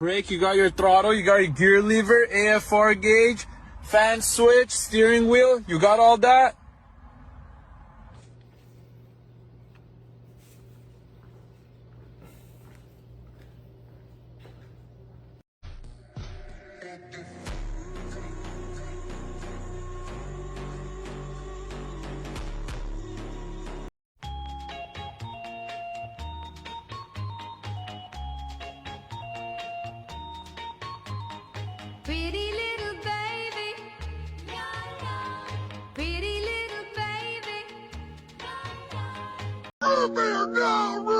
Brake, you got your throttle, you got your gear lever, AFR gauge, fan switch, steering wheel, you got all that? Pretty little baby, pretty little baby. Oh, man, no!